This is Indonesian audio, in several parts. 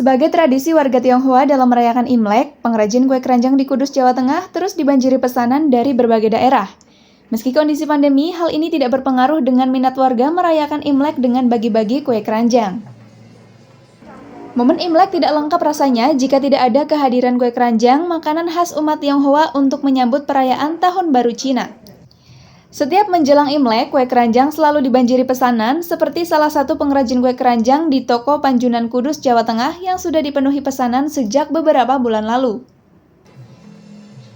Sebagai tradisi warga Tionghoa dalam merayakan Imlek, pengrajin kue keranjang di Kudus, Jawa Tengah terus dibanjiri pesanan dari berbagai daerah. Meski kondisi pandemi, hal ini tidak berpengaruh dengan minat warga merayakan Imlek dengan bagi-bagi kue keranjang. Momen Imlek tidak lengkap rasanya jika tidak ada kehadiran kue keranjang, makanan khas umat Tionghoa untuk menyambut perayaan Tahun Baru Cina. Setiap menjelang Imlek, kue keranjang selalu dibanjiri pesanan, seperti salah satu pengrajin kue keranjang di Toko Panjunan Kudus, Jawa Tengah yang sudah dipenuhi pesanan sejak beberapa bulan lalu.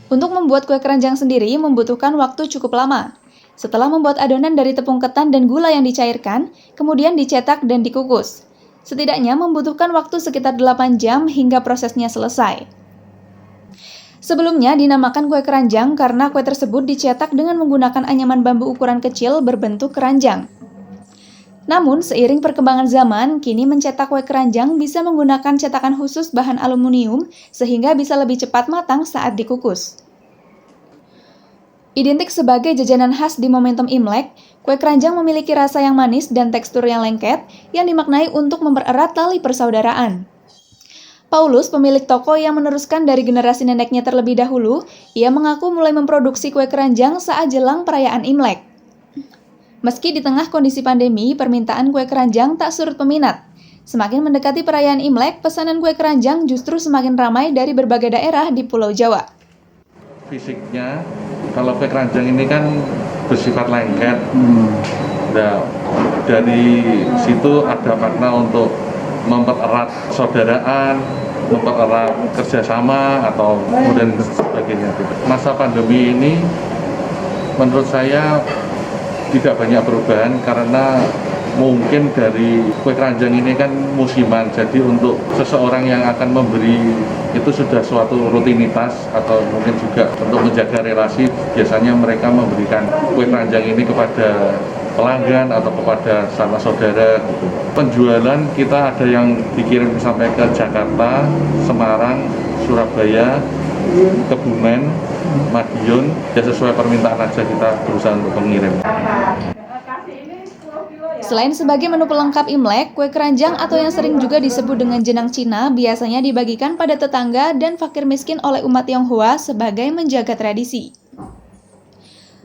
Untuk membuat kue keranjang sendiri membutuhkan waktu cukup lama. Setelah membuat adonan dari tepung ketan dan gula yang dicairkan, kemudian dicetak dan dikukus. Setidaknya membutuhkan waktu sekitar 8 jam hingga prosesnya selesai. Sebelumnya dinamakan kue keranjang karena kue tersebut dicetak dengan menggunakan anyaman bambu ukuran kecil berbentuk keranjang. Namun, seiring perkembangan zaman, kini mencetak kue keranjang bisa menggunakan cetakan khusus bahan aluminium sehingga bisa lebih cepat matang saat dikukus. Identik sebagai jajanan khas di momentum Imlek, kue keranjang memiliki rasa yang manis dan tekstur yang lengket yang dimaknai untuk mempererat tali persaudaraan. Paulus, pemilik toko yang meneruskan dari generasi neneknya terlebih dahulu, ia mengaku mulai memproduksi kue keranjang saat jelang perayaan Imlek. Meski di tengah kondisi pandemi, permintaan kue keranjang tak surut peminat. Semakin mendekati perayaan Imlek, pesanan kue keranjang justru semakin ramai dari berbagai daerah di Pulau Jawa. Fisiknya, kalau kue keranjang ini kan bersifat lengket. Nah, dari situ ada makna untuk mempererat saudaraan, mempererat kerjasama atau kemudian sebagainya. Masa pandemi ini menurut saya tidak banyak perubahan karena mungkin dari kue keranjang ini kan musiman, jadi untuk seseorang yang akan memberi itu sudah suatu rutinitas atau mungkin juga untuk menjaga relasi, biasanya mereka memberikan kue keranjang ini kepada pelanggan atau kepada sama saudara gitu. Penjualan kita ada yang dikirim sampai ke Jakarta, Semarang, Surabaya, Kebumen, Madiun, ya sesuai permintaan aja kita berusaha untuk mengirim. Selain sebagai menu pelengkap Imlek, kue keranjang atau yang sering juga disebut dengan jenang Cina biasanya dibagikan pada tetangga dan fakir miskin oleh umat Tionghoa sebagai menjaga tradisi.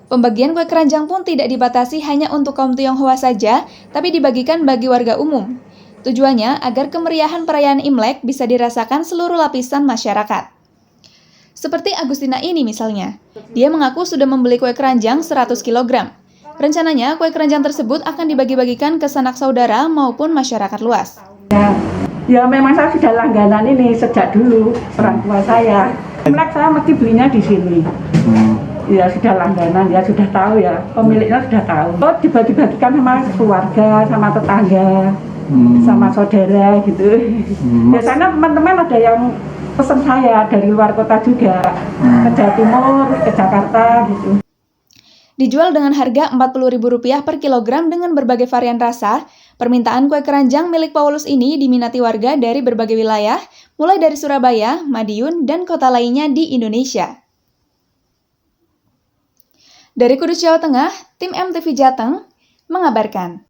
Pembagian kue keranjang pun tidak dibatasi hanya untuk kaum Tionghoa saja, tapi dibagikan bagi warga umum. Tujuannya agar kemeriahan perayaan Imlek bisa dirasakan seluruh lapisan masyarakat. Seperti Agustina ini misalnya, dia mengaku sudah membeli kue keranjang 100 kg. Rencananya kue keranjang tersebut akan dibagi-bagikan ke sanak saudara maupun masyarakat luas. Ya memang saya sudah langganan ini sejak dulu, orang tua saya. Imlek saya mesti belinya di sini. Ya sudah langganan, ya sudah tahu ya, pemiliknya sudah tahu. Oh, dibagi-bagikan sama keluarga, sama tetangga, sama saudara gitu. Biasanya teman-teman ada yang pesan saya dari luar kota juga, ke Jawa Timur, ke Jakarta gitu. Dijual dengan harga Rp40.000 per kilogram dengan berbagai varian rasa, permintaan kue keranjang milik Paulus ini diminati warga dari berbagai wilayah, mulai dari Surabaya, Madiun, dan kota lainnya di Indonesia. Dari Kudus, Jawa Tengah, tim MTV Jateng mengabarkan.